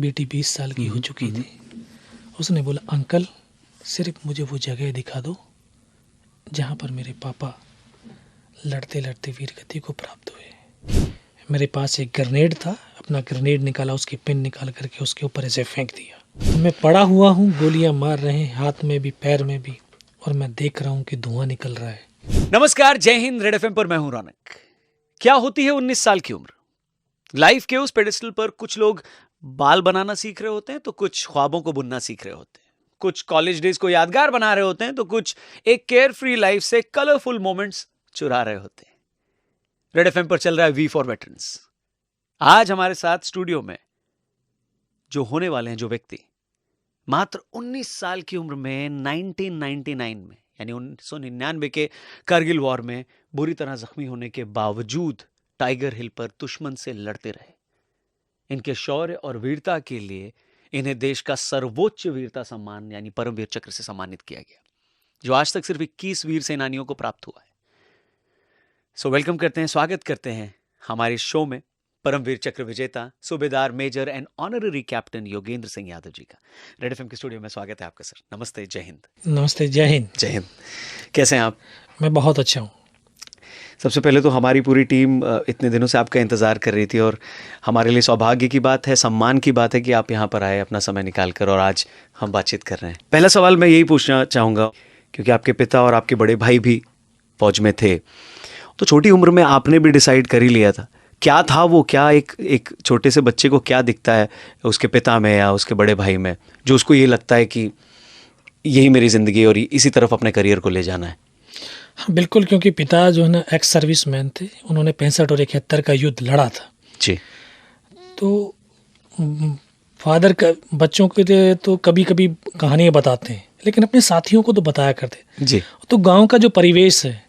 बेटी 20 साल की हो चुकी थी। उसने बोला, अंकल सिर्फ मुझे वो जगह दिखा दो जहाँ पर मेरे पापा लड़ते लड़ते वीरगति को प्राप्त हुए। मेरे पास एक ग्रेनेड था, अपना ग्रेनेड निकाला, उसकी पिन निकाल करके उसके ऊपर ऐसे फेंक दिया। मैं पड़ा हुआ हूँ, गोलियां मार रहे हैं, हाथ में भी पैर में भी, और मैं देख रहा हूँ कि धुआं निकल रहा है। नमस्कार, जय हिंद। रेड एफएम पर मैं हूं रौनक। क्या होती है 19 साल की उम्र? लाइफ के उस पेडिस्टल पर कुछ लोग बाल बनाना सीख रहे होते हैं तो कुछ ख्वाबों को बुनना सीख रहे होते हैं, कुछ कॉलेज डेज को यादगार बना रहे होते हैं तो कुछ एक केयर फ्री लाइफ से कलरफुल मोमेंट्स चुरा रहे होते हैं। रेड एफएम पर चल रहा है वी फॉर वेटरन्स। आज हमारे साथ स्टूडियो में जो होने वाले हैं, जो व्यक्ति मात्र 19 साल की उम्र में 1999 में यानी 1999 के कारगिल वॉर में बुरी तरह जख्मी होने के बावजूद टाइगर हिल पर दुश्मन से लड़ते रहे। इनके शौर्य और वीरता के लिए इन्हें देश का सर्वोच्च वीरता सम्मान यानी परमवीर चक्र से सम्मानित किया गया, जो आज तक सिर्फ 21 वीर सेनानियों को प्राप्त हुआ है। सो वेलकम करते हैं, स्वागत करते हैं हमारे शो में परमवीर चक्र विजेता सूबेदार major and honorary captain Yogendra Singh Yadav ji का। रेड एफएम के स्टूडियो में स्वागत है आपका सर। नमस्ते, जय हिंद। नमस्ते, जय हिंद। जय हिंद। कैसे हैं आप? मैं बहुत अच्छा हूँ। सबसे पहले तो हमारी पूरी टीम इतने दिनों से आपका इंतज़ार कर रही थी और हमारे लिए सौभाग्य की बात है, सम्मान की बात है कि आप यहाँ पर आए अपना समय निकाल कर और आज हम बातचीत कर रहे हैं। पहला सवाल मैं यही पूछना चाहूँगा, क्योंकि आपके पिता और आपके बड़े भाई भी फौज में थे, तो छोटी उम्र में आपने भी डिसाइड कर ही लिया था। क्या था वो, क्या एक छोटे से बच्चे को क्या दिखता है उसके पिता में या उसके बड़े भाई में, जो उसको ये लगता है कि यही मेरी ज़िंदगी और इसी तरफ अपने करियर को ले जाना है? हाँ, बिल्कुल, क्योंकि पिता जो है ना एक्स सर्विस मैन थे, उन्होंने 65 और 71 का युद्ध लड़ा था जी। तो फादर का बच्चों के तो कभी कभी कहानियाँ बताते हैं, लेकिन अपने साथियों को तो बताया करते जी। तो गांव का जो परिवेश है,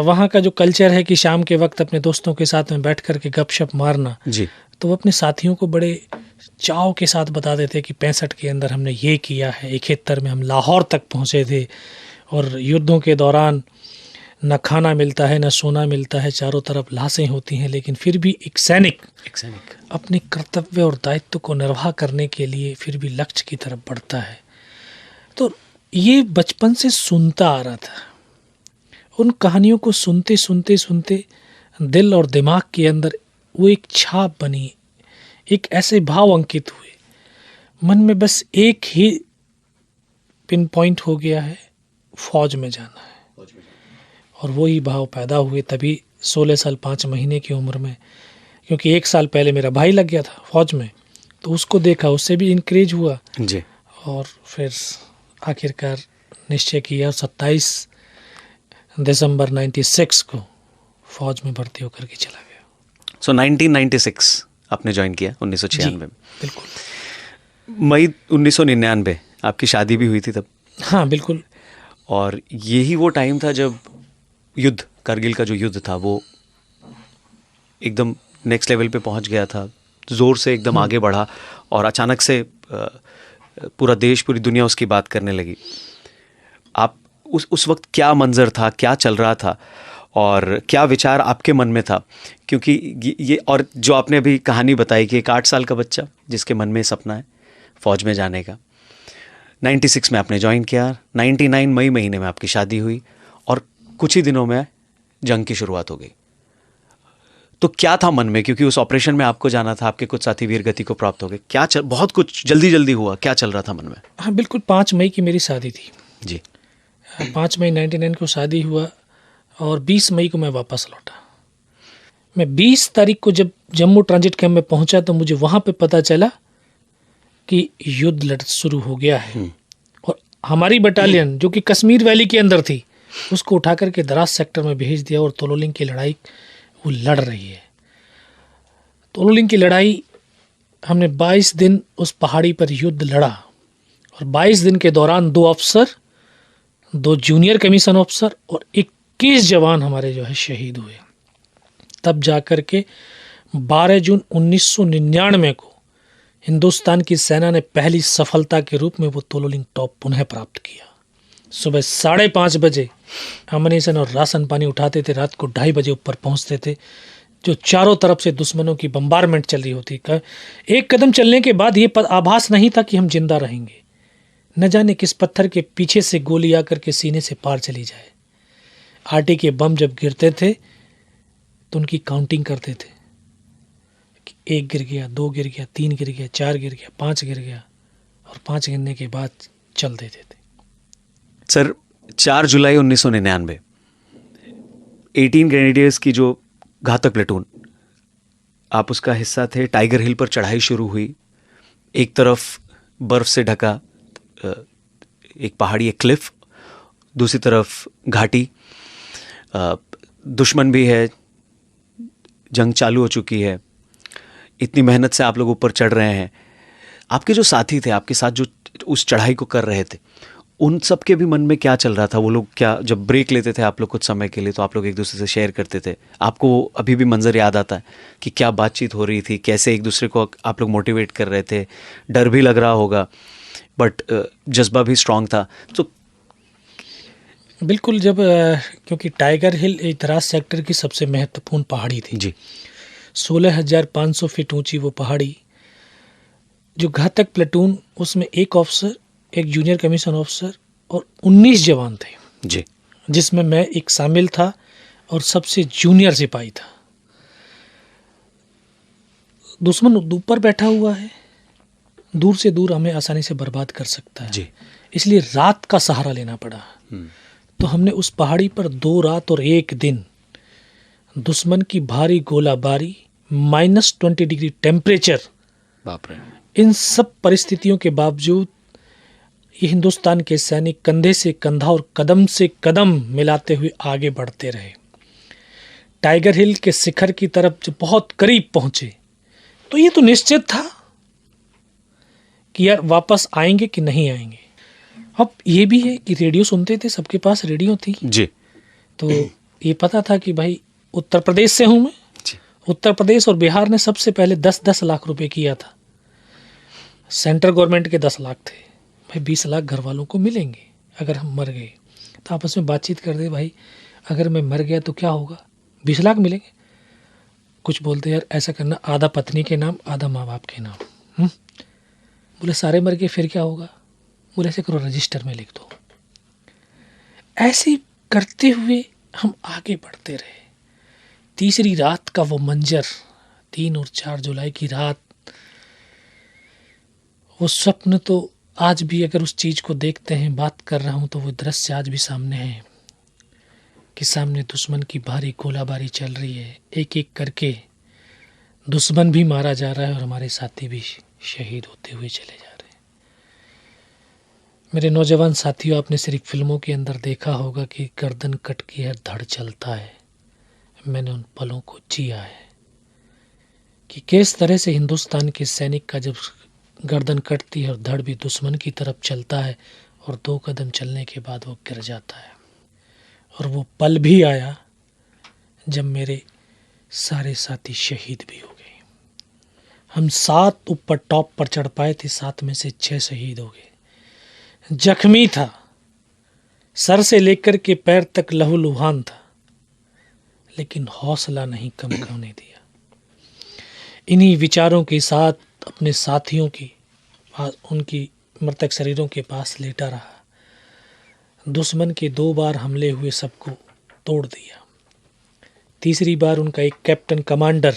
वहाँ का जो कल्चर है कि शाम के वक्त अपने दोस्तों के साथ में बैठ कर के गपशप मारना जी, तो वो अपने साथियों को बड़े चाव के साथ बता देते कि 65 के अंदर हमने ये किया है, 71 में हम लाहौर तक पहुँचे थे और युद्धों के दौरान न खाना मिलता है न सोना मिलता है, चारों तरफ लाशें होती हैं, लेकिन फिर भी एक सैनिक अपने कर्तव्य और दायित्व को निर्वाह करने के लिए फिर भी लक्ष्य की तरफ बढ़ता है। तो ये बचपन से सुनता आ रहा था। उन कहानियों को सुनते सुनते सुनते दिल और दिमाग के अंदर वो एक छाप बनी, एक ऐसे भाव अंकित हुए, मन में बस एक ही पिन पॉइंट हो गया है, फौज में जाना है। और वही भाव पैदा हुए तभी 16 साल 5 महीने की उम्र में, क्योंकि 1 साल पहले मेरा भाई लग गया था फौज में, तो उसको देखा, उससे भी इंकरेज हुआ जी। और फिर आखिरकार निश्चय किया 27 दिसंबर 96 को फौज में भर्ती होकर के चला गया। सो 1996 आपने ज्वाइन किया, 1996 में। बिल्कुल। मई 1999 आपकी शादी भी हुई थी तब? हाँ, बिल्कुल। और यही वो टाइम था जब युद्ध, कारगिल का जो युद्ध था वो एकदम नेक्स्ट लेवल पे पहुंच गया था, ज़ोर से एकदम आगे बढ़ा और अचानक से पूरा देश, पूरी दुनिया उसकी बात करने लगी। आप उस वक्त क्या मंजर था, क्या चल रहा था और क्या विचार आपके मन में था? क्योंकि ये और जो आपने अभी कहानी बताई कि एक 8 साल का बच्चा जिसके मन में सपना है फौज में जाने का, 96 में आपने ज्वाइन किया, 99 मई महीने में आपकी शादी हुई और कुछ ही दिनों में जंग की शुरुआत हो गई। तो क्या था मन में, क्योंकि उस ऑपरेशन में आपको जाना था, आपके कुछ साथी वीर गति को प्राप्त हो गए, क्या बहुत कुछ जल्दी हुआ, क्या चल रहा था मन में? हाँ, बिल्कुल। 5 मई की मेरी शादी थी जी। 5 मई 99 को शादी हुआ और 20 मई को मैं वापस लौटा। मैं 20 तारीख को जब जम्मू ट्रांजिट कैंप में पहुंचा तो मुझे वहाँ पे पता चला कि युद्ध शुरू हो गया है और हमारी बटालियन जो कि कश्मीर वैली के अंदर थी उसको उठा करके द्रास सेक्टर में भेज दिया और तोलोलिंग की लड़ाई वो लड़ रही है। तोलोलिंग की लड़ाई हमने 22 दिन उस पहाड़ी पर युद्ध लड़ा और 22 दिन के दौरान 2 अफसर, 2 जूनियर कमीशन अफसर और 21 जवान हमारे जो है शहीद हुए। तब जाकर के 12 जून 1999 को हिंदुस्तान की सेना ने पहली सफलता के रूप में वो तोलोलिंग टॉप पुनः प्राप्त किया। सुबह 5:30 बजे अम्युनिशन और राशन पानी उठाते थे, रात को 2:30 बजे ऊपर पहुंचते थे, जो चारों तरफ से दुश्मनों की बम्बारमेंट चल रही होती है। एक कदम चलने के बाद ये आभास नहीं था कि हम जिंदा रहेंगे। न जाने किस पत्थर के पीछे से गोली आकर के सीने से पार चली जाए। आटे के बम जब गिरते थे तो उनकी काउंटिंग करते थे कि 1 गिर गया, 2 गिर गया, 3 गिर गया, 4 गिर गया, 5 गिर गया, और 5 गिरने के बाद चल देते थे। सर 4 जुलाई 1999 18 ग्रेनेडियर्स की जो घातक प्लेटून, आप उसका हिस्सा थे। टाइगर हिल पर चढ़ाई शुरू हुई। एक तरफ बर्फ से ढका एक पहाड़ी, एक क्लिफ, दूसरी तरफ घाटी, दुश्मन भी है, जंग चालू हो चुकी है। इतनी मेहनत से आप लोग ऊपर चढ़ रहे हैं। आपके जो साथी थे, आपके साथ जो उस चढ़ाई को कर रहे थे, उन सब के भी मन में क्या चल रहा था? वो लोग क्या, जब ब्रेक लेते थे आप लोग कुछ समय के लिए, तो आप लोग एक दूसरे से शेयर करते थे? आपको अभी भी मंजर याद आता है कि क्या बातचीत हो रही थी, कैसे एक दूसरे को आप लोग मोटिवेट कर रहे थे? डर भी लग रहा होगा, बट जज्बा भी स्ट्रांग था। तो बिल्कुल, जब क्योंकि टाइगर हिल इतराज सेक्टर की सबसे महत्वपूर्ण पहाड़ी थी जी, 16,500 फीट ऊंची वो पहाड़ी। जो घातक प्लेटून, उसमें एक ऑफिसर, एक जूनियर कमीशन ऑफिसर और 19 जवान थे जी, जिसमें मैं एक शामिल था और सबसे जूनियर सिपाही था। दुश्मन ऊपर बैठा हुआ है, दूर से दूर हमें आसानी से बर्बाद कर सकता है जी। इसलिए रात का सहारा लेना पड़ा। तो हमने उस पहाड़ी पर 2 रात और 1 दिन दुश्मन की भारी गोलाबारी, -20 डिग्री टेम्परेचर, बाप रे। इन सब परिस्थितियों के बावजूद ये हिंदुस्तान के सैनिक कंधे से कंधा और कदम से कदम मिलाते हुए आगे बढ़ते रहे। टाइगर हिल के शिखर की तरफ जब बहुत करीब पहुंचे तो ये तो निश्चित था कि यार वापस आएंगे कि नहीं आएंगे। अब ये भी है कि रेडियो सुनते थे, सबके पास रेडियो थी जी, तो ये पता था कि भाई उत्तर प्रदेश से हूं मैं। जी। उत्तर प्रदेश और बिहार ने सबसे पहले 10-10 लाख रुपए किया था। सेंट्रल गवर्नमेंट के 10 लाख थे। भाई 20 लाख घर वालों को मिलेंगे अगर हम मर गए। तो आपस में बातचीत कर दे, भाई अगर मैं मर गया तो क्या होगा? 20 लाख मिलेंगे। कुछ बोलते यार ऐसा करना, आधा पत्नी के नाम, आधा माँ बाप के नाम। बोले सारे मर गए फिर क्या होगा? बोले ऐसे करो, रजिस्टर में लिख दो। ऐसे करते हुए हम आगे बढ़ते रहे। तीसरी रात का वो मंजर, 3 और 4 जुलाई की रात, वो स्वप्न तो आज भी अगर उस चीज़ को देखते हैं, बात कर रहा हूँ, तो वो दृश्य आज भी सामने है कि सामने दुश्मन की भारी गोलाबारी चल रही है। एक एक करके दुश्मन भी मारा जा रहा है और हमारे साथी भी शहीद होते हुए चले जा रहे हैं। मेरे नौजवान साथियों, आपने सिर्फ फिल्मों के अंदर देखा होगा कि गर्दन कट की है, धड़ चलता है। मैंने उन पलों को जिया है कि किस तरह से हिंदुस्तान के सैनिक का जब गर्दन कटती है और धड़ भी दुश्मन की तरफ चलता है और 2 कदम चलने के बाद वो गिर जाता है। और वो पल भी आया जब मेरे सारे साथी शहीद भी हो गए। हम 7 ऊपर टॉप पर चढ़ पाए थे, 7 में से 6 शहीद हो गए। जख्मी था, सर से लेकर के पैर तक लहूलुहान था, लेकिन हौसला नहीं कम होने दिया। इन्हीं विचारों के साथ अपने साथियों की उनकी मृतक शरीरों के पास लेटा रहा। दुश्मन के 2 बार हमले हुए सबको तोड़ दिया। तीसरी बार उनका एक कैप्टन कमांडर,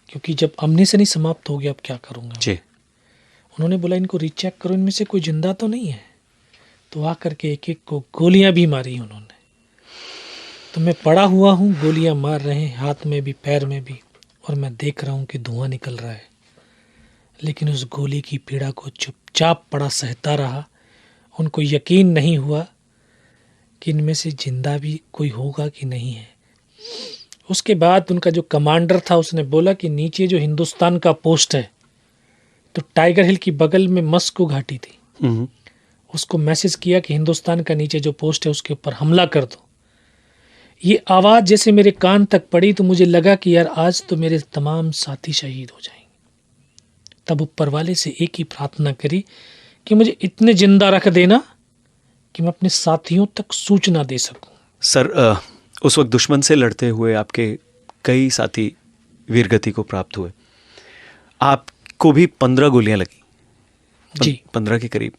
क्योंकि जब अम्निशन ही समाप्त हो गया, अब क्या करूँगा जी। उन्होंने बोला इनको रीचेक करो, इनमें से कोई जिंदा तो नहीं है। तो आकर के एक एक को गोलियां भी मारी उन्होंने। तो मैं पड़ा हुआ हूँ, गोलियां मार रहे हैं, हाथ में भी पैर में भी, और मैं देख रहा हूँ कि धुआं निकल रहा है। लेकिन उस गोली की पीड़ा को चुपचाप पड़ा सहता रहा। उनको यकीन नहीं हुआ कि इनमें से जिंदा भी कोई होगा कि नहीं है। उसके बाद उनका जो कमांडर था उसने बोला कि नीचे जो हिंदुस्तान का पोस्ट है, तो टाइगर हिल की बगल में मस्को घाटी थी, उसको मैसेज किया कि हिंदुस्तान का नीचे जो पोस्ट है उसके ऊपर हमला कर दो। ये आवाज़ जैसे मेरे कान तक पड़ी तो मुझे लगा कि यार आज तो मेरे तमाम साथी शहीद हो जाएंगे। तब ऊपर वाले से एक ही प्रार्थना करी कि मुझे इतने जिंदा रख देना कि मैं अपने साथियों तक सूचना दे सकूं। सर, उस वक्त दुश्मन से लड़ते हुए आपके कई साथी वीरगति को प्राप्त हुए। आपको भी 15 गोलियां लगी, जी 15 के करीब,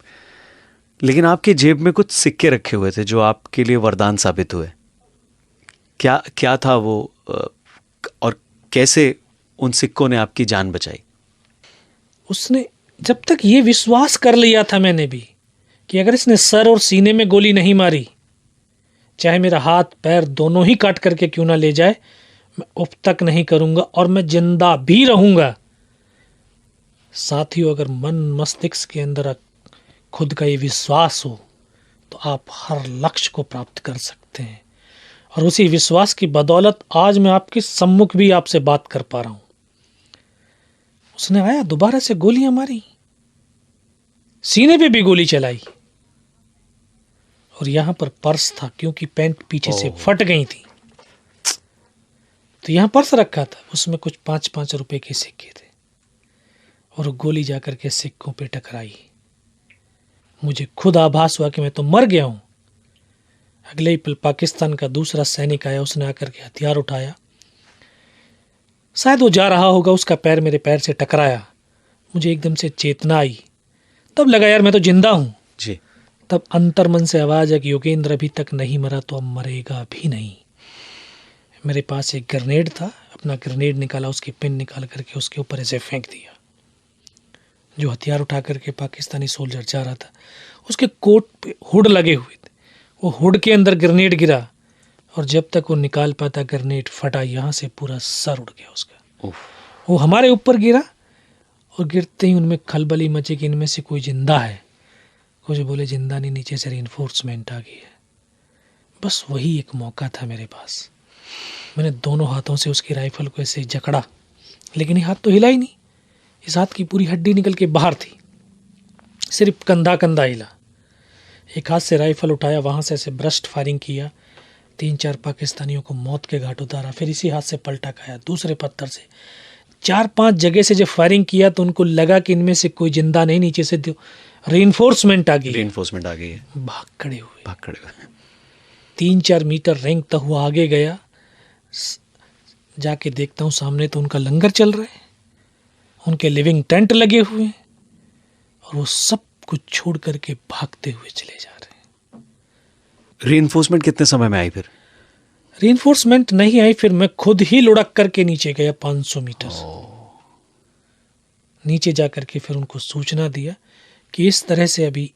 लेकिन आपके जेब में कुछ सिक्के रखे हुए थे जो आपके लिए वरदान साबित हुए। क्या क्या था वो, और कैसे उन सिक्कों ने आपकी जान बचाई? उसने जब तक ये विश्वास कर लिया था मैंने भी कि अगर इसने सर और सीने में गोली नहीं मारी, चाहे मेरा हाथ पैर दोनों ही काट करके क्यों ना ले जाए, मैं अब तक नहीं करूंगा और मैं जिंदा भी रहूंगा। साथियों, अगर मन मस्तिष्क के अंदर खुद का ये विश्वास हो तो आप हर लक्ष्य को प्राप्त कर सकते हैं। और उसी विश्वास की बदौलत आज मैं आपके सम्मुख भी आपसे बात कर पा रहा हूं। उसने आया, दोबारा से गोलियां मारी, सीने पे भी गोली चलाई, और यहां पर पर्स था क्योंकि पैंट पीछे से फट गई थी, तो यहां पर्स रखा था, उसमें कुछ 5-5 रुपए के सिक्के थे, और गोली जाकर के सिक्कों पे टकराई। मुझे खुद आभास हुआ कि मैं तो मर गया हूं। अगले ही पल पाकिस्तान का दूसरा सैनिक आया, उसने आकर के हथियार उठाया, शायद वो जा रहा होगा, उसका पैर मेरे पैर से टकराया, मुझे एकदम से चेतना आई, तब लगा यार मैं तो जिंदा हूं जी। तब अंतर्मन से आवाज है कि योगेंद्र अभी तक नहीं मरा तो अब मरेगा भी नहीं। मेरे पास एक ग्रेनेड था, अपना ग्रेनेड निकाला, उसकी पिन निकाल करके उसके ऊपर ऐसे फेंक दिया। जो हथियार उठा करके पाकिस्तानी सोल्जर जा रहा था, उसके कोट पे हुड लगे हुए थे, वो हुड के अंदर ग्रेनेड गिरा, और जब तक वो निकाल पाता ग्रेनेड फटा, यहाँ से पूरा सर उड़ गया उसका। वो हमारे ऊपर गिरा, और गिरते ही उनमें खलबली मची कि इनमें से कोई जिंदा है। कुछ बोले जिंदा नहीं, नीचे से रिइंफोर्समेंट आ गई है। बस वही एक मौका था मेरे पास। मैंने दोनों हाथों से उसकी राइफल को ऐसे जकड़ा, लेकिन ये हाथ तो हिला ही नहीं, इस हाथ की पूरी हड्डी निकल के बाहर थी, सिर्फ कंधा कंधा हिला। एक हाथ से राइफल उठाया, वहां से ऐसे ब्रस्ट फायरिंग किया, 3-4 पाकिस्तानियों को मौत के घाट उतारा, फिर इसी हाथ से पलटा खाया, दूसरे पत्थर से 4-5 जगह से जब फायरिंग किया तो उनको लगा कि इनमें से कोई जिंदा नहीं, नीचे से रिइंफोर्समेंट आ गई है। भाग खड़े हुए। 3-4 मीटर रेंगता हुआ आगे गया, जाके देखता हूँ सामने तो उनका लंगर चल रहा है, उनके लिविंग टेंट लगे हुए हैं, और वो सब कुछ छोड़ करके भागते हुए चले जा रहे हैं। रीइंफोर्समेंट कितने समय में आई? फिर रीइंफोर्समेंट नहीं आई, फिर मैं खुद ही लुढ़क करके नीचे गया 500 मीटर नीचे जा करके फिर उनको सूचना दिया कि इस तरह से अभी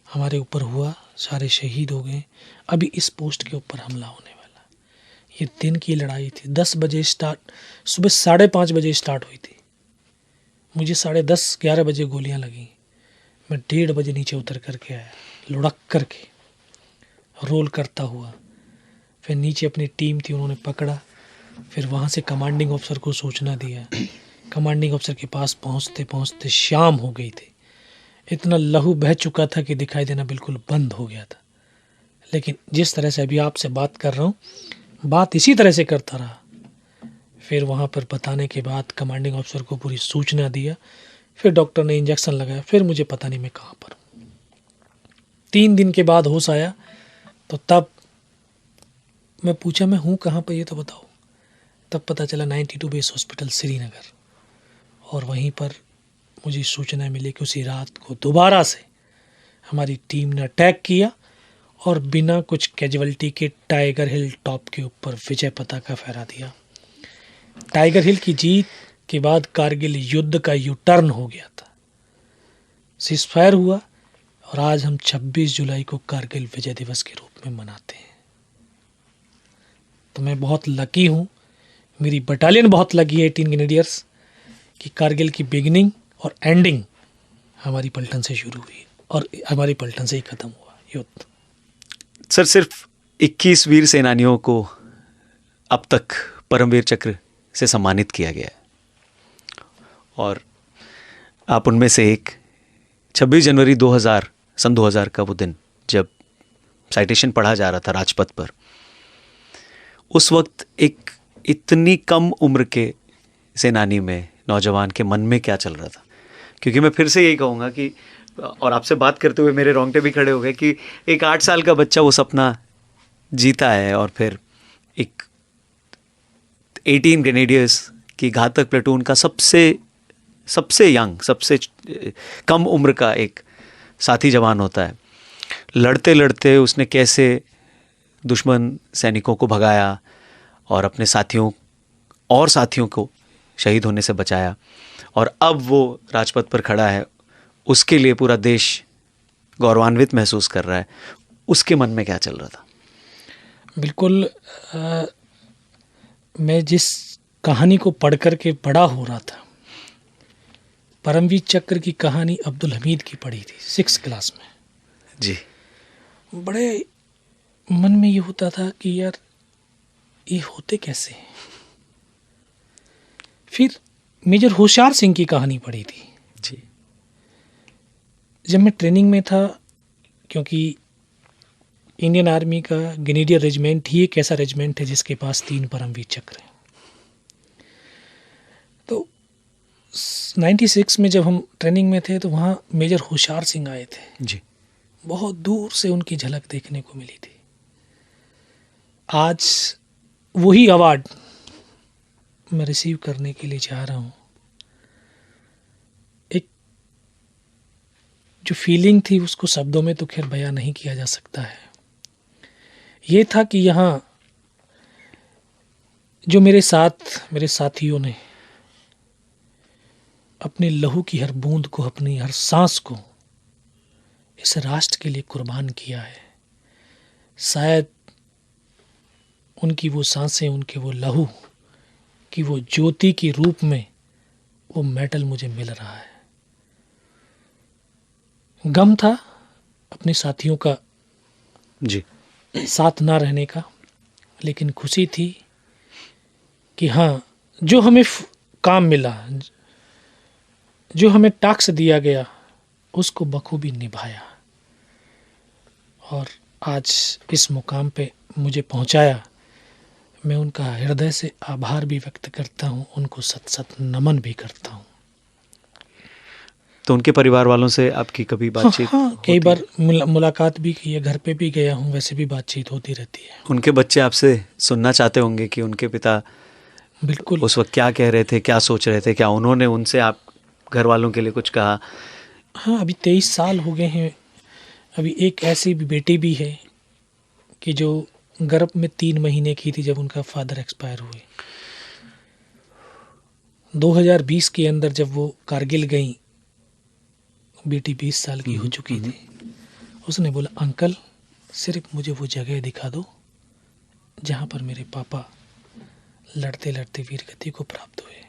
हमारे ऊपर हुआ, सारे शहीद हो गए, अभी इस पोस्ट के ऊपर हमला होने वाला। ये दिन की लड़ाई थी, 10 बजे स्टार्ट, सुबह 5:30 बजे स्टार्ट हुई थी, मुझे 10:30-11 बजे गोलियां लगी। मैं 1:30 बजे नीचे उतर करके आया, लुढ़क करके, रोल करता हुआ। फिर नीचे अपनी टीम थी, उन्होंने पकड़ा, फिर वहाँ से कमांडिंग ऑफिसर को सूचना दिया। कमांडिंग ऑफिसर के पास पहुँचते पहुँचते शाम हो गई थी, इतना लहू बह चुका था कि दिखाई देना बिल्कुल बंद हो गया था। लेकिन जिस तरह से अभी आपसे बात कर रहा हूँ, बात इसी तरह से करता रहा। फिर वहाँ पर बताने के बाद कमांडिंग ऑफिसर को पूरी सूचना दिया, फिर डॉक्टर ने इंजेक्शन लगाया, फिर मुझे पता नहीं मैं कहाँ पर। 3 दिन के बाद होश आया, तो तब मैं पूछा मैं हूँ कहाँ पर, ये तो बताओ। तब पता चला 92 बेस हॉस्पिटल श्रीनगर, और वहीं पर मुझे सूचना मिली कि उसी रात को दोबारा से हमारी टीम ने अटैक किया, और बिना कुछ कैजुअल्टी के टाइगर हिल टॉप के ऊपर विजय पताका फहरा दिया। टाइगर हिल की जीत के बाद कारगिल युद्ध का यू टर्न हो गया था, सीज़फायर हुआ, और आज हम 26 जुलाई को कारगिल विजय दिवस के रूप में मनाते हैं। तो मैं बहुत लकी हूँ, मेरी बटालियन बहुत लकी है 18 ग्रेनेडियर्स, कि कारगिल की बिगिनिंग और एंडिंग हमारी पलटन से शुरू हुई और हमारी पलटन से ही खत्म हुआ युद्ध। सर, सिर्फ 21 वीर सेनानियों को अब तक परमवीर चक्र से सम्मानित किया गया है, और आप उनमें से एक। 26 जनवरी 2000 सन 2000 का वो दिन जब साइटेशन पढ़ा जा रहा था राजपथ पर, उस वक्त एक इतनी कम उम्र के सेनानी में, नौजवान के मन में क्या चल रहा था? क्योंकि मैं फिर से यही कहूँगा कि, और आपसे बात करते हुए मेरे रोंगटे भी खड़े हो गए, कि एक 8 साल का बच्चा वो सपना जीता है, और फिर एक 18 ग्रेनेडियर्स की घातक प्लेटून का सबसे यंग, सबसे कम उम्र का एक साथी जवान होता है। लड़ते लड़ते उसने कैसे दुश्मन सैनिकों को भगाया और अपने साथियों को शहीद होने से बचाया, और अब वो राजपथ पर खड़ा है, उसके लिए पूरा देश गौरवान्वित महसूस कर रहा है। उसके मन में क्या चल रहा था? बिल्कुल, मैं जिस कहानी को पढ़ कर के बड़ा हो रहा था, परमवीर चक्र की कहानी अब्दुल हमीद की पढ़ी थी 6th क्लास में जी। बड़े मन में ये होता था कि यार ये होते कैसे हैं। फिर मेजर होशियार सिंह की कहानी पढ़ी थी जी। जब मैं ट्रेनिंग में था, क्योंकि इंडियन आर्मी का ग्रेनेडियर रेजिमेंट ही एक ऐसा रेजिमेंट है जिसके पास 3 परमवीर चक्र हैं। तो 96 में जब हम ट्रेनिंग में थे तो वहाँ मेजर होशियार सिंह आए थे जी। बहुत दूर से उनकी झलक देखने को मिली थी। आज वही अवार्ड मैं रिसीव करने के लिए जा रहा हूँ। एक जो फीलिंग थी उसको शब्दों में तो खैर बयां नहीं किया जा सकता है। ये था कि यहाँ जो मेरे साथियों ने अपने लहू की हर बूंद को, अपनी हर सांस को इस राष्ट्र के लिए कुर्बान किया है, शायद उनकी वो सांसें, उनके वो लहू की वो ज्योति के रूप में वो मेडल मुझे मिल रहा है। गम था अपने साथियों का जी। साथ ना रहने का, लेकिन खुशी थी कि हाँ, जो हमें काम मिला, जो हमें टास्क दिया गया, उसको बखूबी निभाया और आज इस मुकाम पे मुझे पहुंचाया। मैं उनका हृदय से आभार भी व्यक्त करता हूं, उनको सत नमन भी करता हूं। तो उनके परिवार वालों से आपकी कभी बातचीत? हाँ, कई बार मुलाकात भी की है, घर पे भी गया हूँ, वैसे भी बातचीत होती रहती है। उनके बच्चे आपसे सुनना चाहते होंगे कि उनके पिता बिल्कुल उस वक्त क्या कह रहे थे, क्या सोच रहे थे, क्या उन्होंने उनसे आप घर वालों के लिए कुछ कहा? हाँ, अभी 23 साल हो गए हैं। अभी एक ऐसी भी बेटी भी है कि जो गर्भ में 3 महीने की थी जब उनका फादर एक्सपायर हुए। 2020 के अंदर जब वो कारगिल गई, बेटी 20 साल की हो चुकी थी, उसने बोला, अंकल सिर्फ मुझे वो जगह दिखा दो जहाँ पर मेरे पापा लड़ते लड़ते वीर गति को प्राप्त हुए।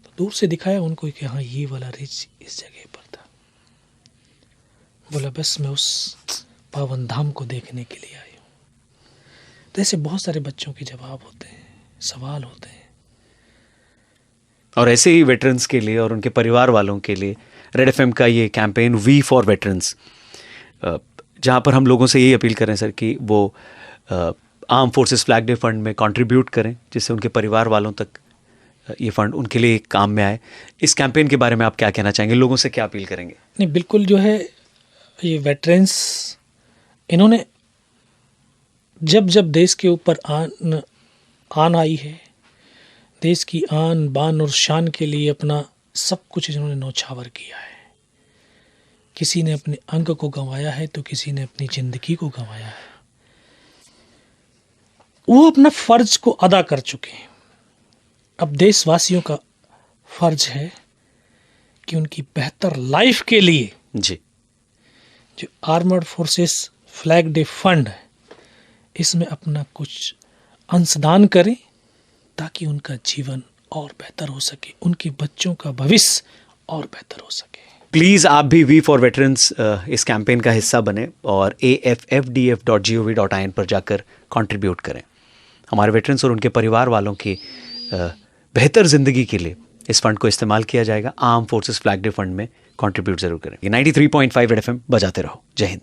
तो दूर से दिखाया उनको कि हाँ, ये वाला रिज इस जगह पर था। बोला, बस मैं उस पावन धाम को देखने के लिए आई हूँ। तो ऐसे बहुत सारे बच्चों के जवाब होते हैं, सवाल होते हैं। और ऐसे ही वेटरन्स के लिए और उनके परिवार वालों के लिए रेड एफएम का ये कैंपेन वी फॉर वेटरन्स, जहाँ पर हम लोगों से यही अपील करें सर कि वो arm forces flag day fund में कंट्रीब्यूट करें, जिससे उनके परिवार वालों तक ये फंड उनके लिए काम में आए। इस कैंपेन के बारे में आप क्या कहना चाहेंगे, लोगों से क्या अपील करेंगे? नहीं, बिल्कुल जो है ये वेटरन्स, इन्होंने जब जब देश के ऊपर आन आई है, देश की आन बान और शान के लिए अपना सब कुछ इन्होंने न्यौछावर किया है। किसी ने अपने अंग को गंवाया है तो किसी ने अपनी जिंदगी को गंवाया है। वो अपना फर्ज को अदा कर चुके हैं। अब देशवासियों का फर्ज है कि उनकी बेहतर लाइफ के लिए जी, जो armoured forces flag day fund है, इसमें अपना कुछ अंशदान करें ताकि उनका जीवन और बेहतर हो सके, उनके बच्चों का भविष्य और बेहतर हो सके। प्लीज़ आप भी वी फॉर वेटरन्स इस कैंपेन का हिस्सा बने और AFFDF.gov.in पर जाकर कंट्रीब्यूट करें। हमारे वेटरन्स और उनके परिवार वालों की बेहतर ज़िंदगी के लिए इस फंड को इस्तेमाल किया जाएगा। Arm forces flag day fund में कंट्रीब्यूट जरूर करें। 93.5 रेड एफएम बजाते रहो। जय हिंद।